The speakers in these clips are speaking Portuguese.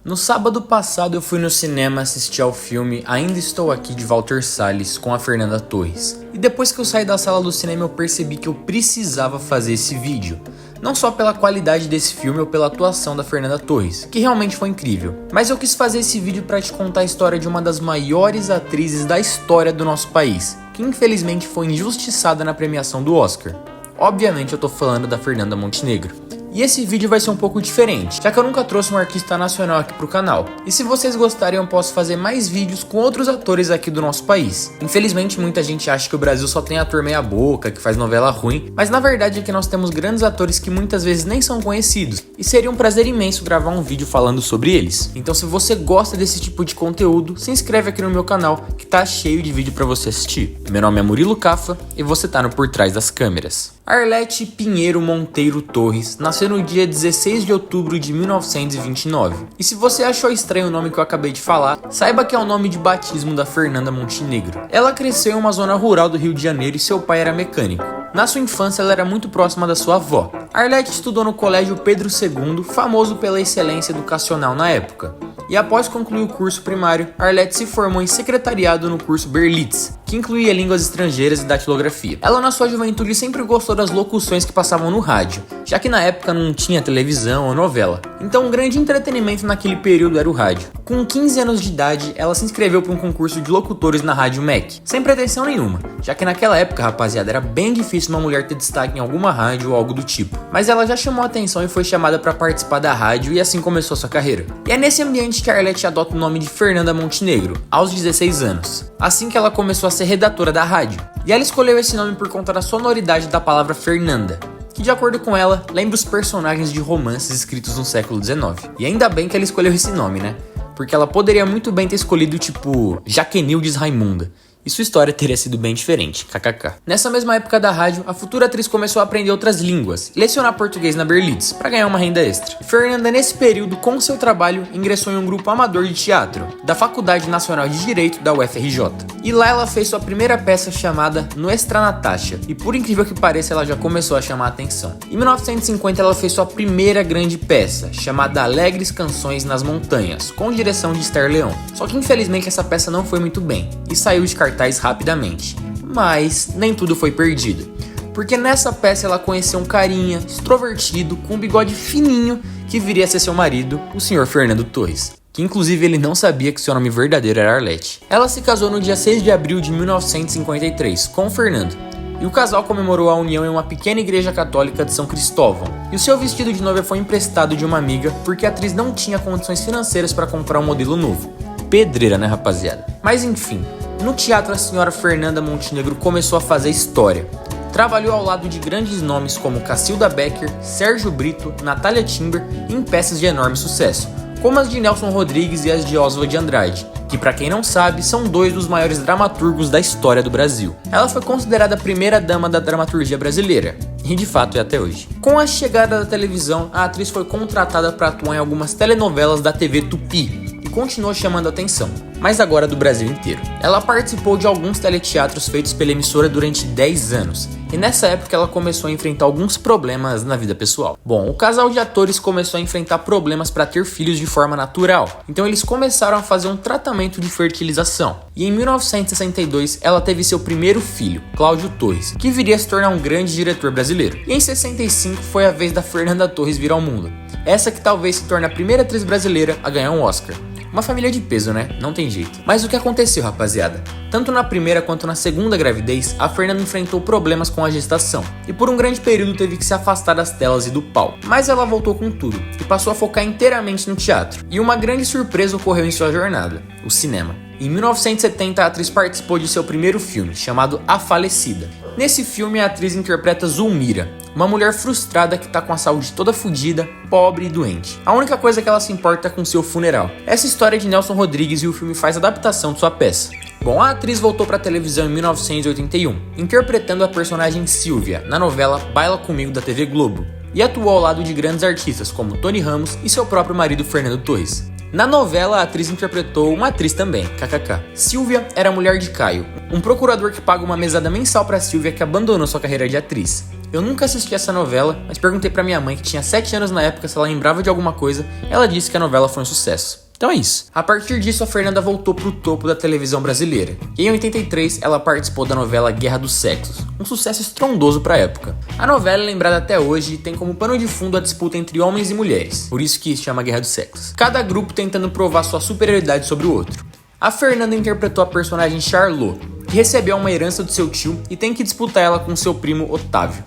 No sábado passado eu fui no cinema assistir ao filme Ainda Estou Aqui de Walter Salles com a Fernanda Torres. E depois que eu saí da sala do cinema eu percebi que eu precisava fazer esse vídeo. Não só pela qualidade desse filme ou pela atuação da Fernanda Torres, que realmente foi incrível, mas eu quis fazer esse vídeo para te contar a história de uma das maiores atrizes da história do nosso país, que infelizmente foi injustiçada na premiação do Oscar. Obviamente eu tô falando da Fernanda Montenegro. E esse vídeo vai ser um pouco diferente, já que eu nunca trouxe um artista nacional aqui pro canal. E se vocês gostarem eu posso fazer mais vídeos com outros atores aqui do nosso país. Infelizmente muita gente acha que o Brasil só tem ator meia boca, que faz novela ruim, mas na verdade é que nós temos grandes atores que muitas vezes nem são conhecidos. E seria um prazer imenso gravar um vídeo falando sobre eles. Então se você gosta desse tipo de conteúdo, se inscreve aqui no meu canal, que tá cheio de vídeo pra você assistir. Meu nome é Murilo Cafa e você tá no Por Trás das Câmeras. Arlete Pinheiro Monteiro Torres nasceu no dia 16 de outubro de 1929. E se você achou estranho o nome que eu acabei de falar, saiba que é o nome de batismo da Fernanda Montenegro. Ela cresceu em uma zona rural do Rio de Janeiro e seu pai era mecânico. Na sua infância ela era muito próxima da sua avó. Arlete estudou no Colégio Pedro II, famoso pela excelência educacional na época. E após concluir o curso primário, Arlete se formou em secretariado no curso Berlitz, que incluía línguas estrangeiras e datilografia. Ela na sua juventude sempre gostou das locuções que passavam no rádio, já que na época não tinha televisão ou novela. Então um grande entretenimento naquele período era o rádio. Com 15 anos de idade, ela se inscreveu para um concurso de locutores na Rádio MEC, sem pretensão nenhuma, já que naquela época, rapaziada, era bem difícil uma mulher ter destaque em alguma rádio ou algo do tipo. Mas ela já chamou a atenção e foi chamada para participar da rádio e assim começou sua carreira. E é nesse ambiente que a Arlete adota o nome de Fernanda Montenegro, aos 16 anos, assim que ela começou a ser redatora da rádio. E ela escolheu esse nome por conta da sonoridade da palavra Fernanda, que de acordo com ela, lembra os personagens de romances escritos no século XIX. E ainda bem que ela escolheu esse nome, né? Porque ela poderia muito bem ter escolhido tipo Jaquenildes Raimunda. E sua história teria sido bem diferente, kkk. Nessa mesma época da rádio, a futura atriz começou a aprender outras línguas e lecionar português na Berlitz, para ganhar uma renda extra. Fernanda, nesse período, com seu trabalho, ingressou em um grupo amador de teatro, da Faculdade Nacional de Direito da UFRJ. E lá ela fez sua primeira peça chamada Nuestra Natasha, e por incrível que pareça, ela já começou a chamar a atenção. Em 1950, ela fez sua primeira grande peça, chamada Alegres Canções nas Montanhas, com direção de Esther Leão. Só que infelizmente essa peça não foi muito bem, e saiu de cartaz rapidamente. Mas nem tudo foi perdido, porque nessa peça ela conheceu um carinha extrovertido com um bigode fininho que viria a ser seu marido, o senhor Fernando Torres, que inclusive ele não sabia que seu nome verdadeiro era Arlete. Ela se casou no dia 6 de abril de 1953 com o Fernando, e o casal comemorou a união em uma pequena igreja católica de São Cristóvão. E o seu vestido de noiva foi emprestado de uma amiga porque a atriz não tinha condições financeiras para comprar um modelo novo. Pedreira, né, rapaziada? Mas enfim, no teatro a senhora Fernanda Montenegro começou a fazer história. Trabalhou ao lado de grandes nomes como Cacilda Becker, Sérgio Brito, Natália Timber em peças de enorme sucesso, como as de Nelson Rodrigues e as de Oswald de Andrade, que pra quem não sabe, são dois dos maiores dramaturgos da história do Brasil. Ela foi considerada a primeira dama da dramaturgia brasileira, e de fato é até hoje. Com a chegada da televisão, a atriz foi contratada para atuar em algumas telenovelas da TV Tupi, e continuou chamando a atenção, mas agora do Brasil inteiro. Ela participou de alguns teleteatros feitos pela emissora durante 10 anos, e nessa época ela começou a enfrentar alguns problemas na vida pessoal. Bom, o casal de atores começou a enfrentar problemas para ter filhos de forma natural, então eles começaram a fazer um tratamento de fertilização. E em 1962 ela teve seu primeiro filho, Cláudio Torres, que viria a se tornar um grande diretor brasileiro. E em 65 foi a vez da Fernanda Torres vir ao mundo, essa que talvez se torne a primeira atriz brasileira a ganhar um Oscar. Uma família de peso, né? Não tem jeito. Mas o que aconteceu, rapaziada? Tanto na primeira quanto na segunda gravidez, a Fernanda enfrentou problemas com a gestação e por um grande período teve que se afastar das telas e do palco. Mas ela voltou com tudo e passou a focar inteiramente no teatro. E uma grande surpresa ocorreu em sua jornada: o cinema. Em 1970, a atriz participou de seu primeiro filme, chamado A Falecida. Nesse filme, a atriz interpreta Zulmira, uma mulher frustrada que tá com a saúde toda fodida, pobre e doente. A única coisa que ela se importa é com seu funeral. Essa história é de Nelson Rodrigues e o filme faz adaptação de sua peça. Bom, a atriz voltou pra televisão em 1981, interpretando a personagem Silvia, na novela Baila Comigo da TV Globo, e atuou ao lado de grandes artistas como Tony Ramos e seu próprio marido Fernando Torres. Na novela, a atriz interpretou uma atriz também, kkk. Silvia era a mulher de Caio, um procurador que paga uma mesada mensal para Silvia que abandonou sua carreira de atriz. Eu nunca assisti essa novela, mas perguntei pra minha mãe, que tinha 7 anos na época, se ela lembrava de alguma coisa. Ela disse que a novela foi um sucesso. Então é isso. A partir disso, a Fernanda voltou pro topo da televisão brasileira. E em 83, ela participou da novela Guerra dos Sexos, um sucesso estrondoso pra época. A novela é lembrada até hoje e tem como pano de fundo a disputa entre homens e mulheres, por isso que se chama Guerra dos Sexos. Cada grupo tentando provar sua superioridade sobre o outro. A Fernanda interpretou a personagem Charlot, que recebeu uma herança do seu tio e tem que disputar ela com seu primo Otávio.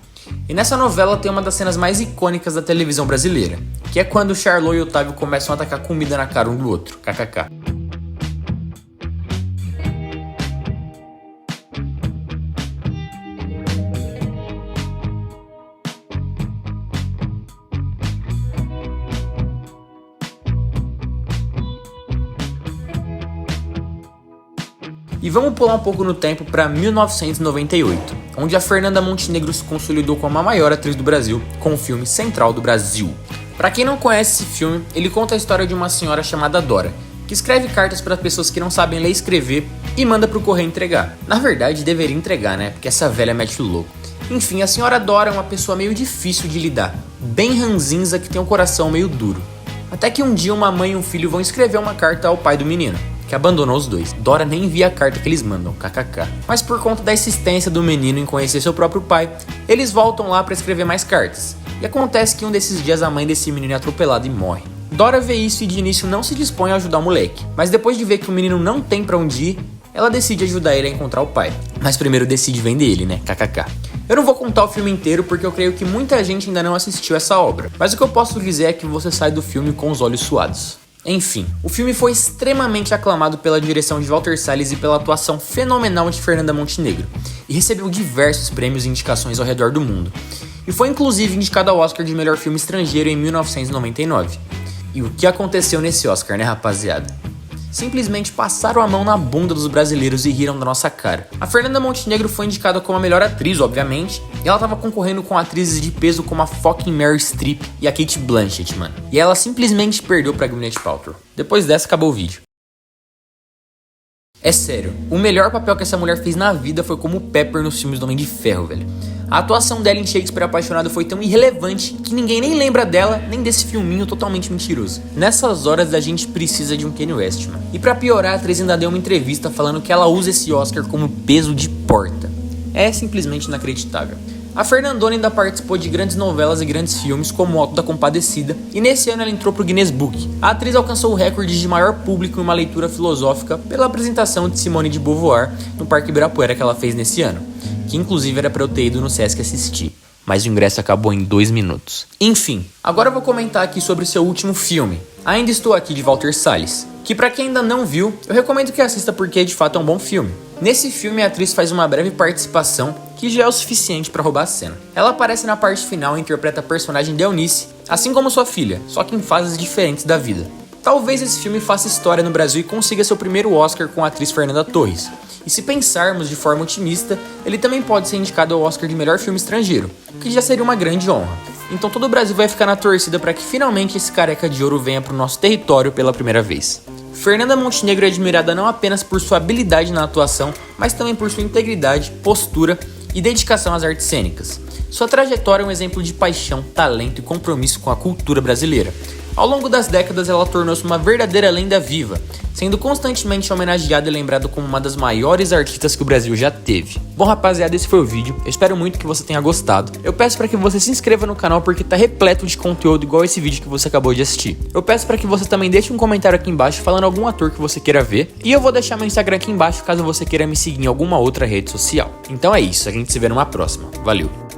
E nessa novela tem uma das cenas mais icônicas da televisão brasileira, que é quando Charlot e Otávio começam a atacar comida na cara um do outro, kkk. E vamos pular um pouco no tempo para 1998, onde a Fernanda Montenegro se consolidou como a maior atriz do Brasil com o filme Central do Brasil. Para quem não conhece esse filme, ele conta a história de uma senhora chamada Dora, que escreve cartas para pessoas que não sabem ler e escrever e manda pro correio entregar. Na verdade, deveria entregar, né? Porque essa velha mete o louco. Enfim, a senhora Dora é uma pessoa meio difícil de lidar, bem ranzinza, que tem um coração meio duro. Até que um dia uma mãe e um filho vão escrever uma carta ao pai do menino, que abandonou os dois. Dora nem envia a carta que eles mandam, kkk. Mas por conta da insistência do menino em conhecer seu próprio pai, eles voltam lá para escrever mais cartas. E acontece que um desses dias a mãe desse menino é atropelada e morre. Dora vê isso e de início não se dispõe a ajudar o moleque, mas depois de ver que o menino não tem pra onde ir, ela decide ajudar ele a encontrar o pai. Mas primeiro decide vender ele, né, kkk. Eu não vou contar o filme inteiro porque eu creio que muita gente ainda não assistiu essa obra, mas o que eu posso dizer é que você sai do filme com os olhos suados. Enfim, o filme foi extremamente aclamado pela direção de Walter Salles e pela atuação fenomenal de Fernanda Montenegro, e recebeu diversos prêmios e indicações ao redor do mundo, e foi inclusive indicado ao Oscar de melhor filme estrangeiro em 1999. E o que aconteceu nesse Oscar, né, rapaziada? Simplesmente passaram a mão na bunda dos brasileiros e riram da nossa cara. A Fernanda Montenegro foi indicada como a melhor atriz, obviamente, e ela tava concorrendo com atrizes de peso como a fucking Meryl Streep e a Cate Blanchett, mano. E ela simplesmente perdeu pra Gwyneth Paltrow. Depois dessa, acabou o vídeo. É sério, o melhor papel que essa mulher fez na vida foi como Pepper nos filmes do Homem de Ferro, velho. A atuação dela em Shakespeare Apaixonado foi tão irrelevante que ninguém nem lembra dela, nem desse filminho totalmente mentiroso. Nessas horas a gente precisa de um Kanye West, mano. E pra piorar, a atriz ainda deu uma entrevista falando que ela usa esse Oscar como peso de porta. É simplesmente inacreditável. A Fernandona ainda participou de grandes novelas e grandes filmes como O Auto da Compadecida, e nesse ano ela entrou pro Guinness Book. A atriz alcançou o recorde de maior público em uma leitura filosófica pela apresentação de Simone de Beauvoir no Parque Ibirapuera que ela fez nesse ano, que inclusive era pra eu ter ido no Sesc assistir, mas o ingresso acabou em 2 minutos. Enfim, agora eu vou comentar aqui sobre seu último filme, Ainda Estou Aqui, de Walter Salles, que pra quem ainda não viu, eu recomendo que assista porque de fato é um bom filme. Nesse filme a atriz faz uma breve participação que já é o suficiente pra roubar a cena. Ela aparece na parte final e interpreta a personagem de Eunice, assim como sua filha, só que em fases diferentes da vida. Talvez esse filme faça história no Brasil e consiga seu primeiro Oscar com a atriz Fernanda Torres. E se pensarmos de forma otimista, ele também pode ser indicado ao Oscar de melhor filme estrangeiro, o que já seria uma grande honra. Então todo o Brasil vai ficar na torcida para que finalmente esse careca de ouro venha para o nosso território pela primeira vez. Fernanda Montenegro é admirada não apenas por sua habilidade na atuação, mas também por sua integridade, postura e dedicação às artes cênicas. Sua trajetória é um exemplo de paixão, talento e compromisso com a cultura brasileira. Ao longo das décadas, ela tornou-se uma verdadeira lenda viva, sendo constantemente homenageada e lembrada como uma das maiores artistas que o Brasil já teve. Bom, rapaziada, esse foi o vídeo. Eu espero muito que você tenha gostado. Eu peço para que você se inscreva no canal porque tá repleto de conteúdo igual esse vídeo que você acabou de assistir. Eu peço para que você também deixe um comentário aqui embaixo falando algum ator que você queira ver. E eu vou deixar meu Instagram aqui embaixo caso você queira me seguir em alguma outra rede social. Então é isso, a gente se vê numa próxima. Valeu!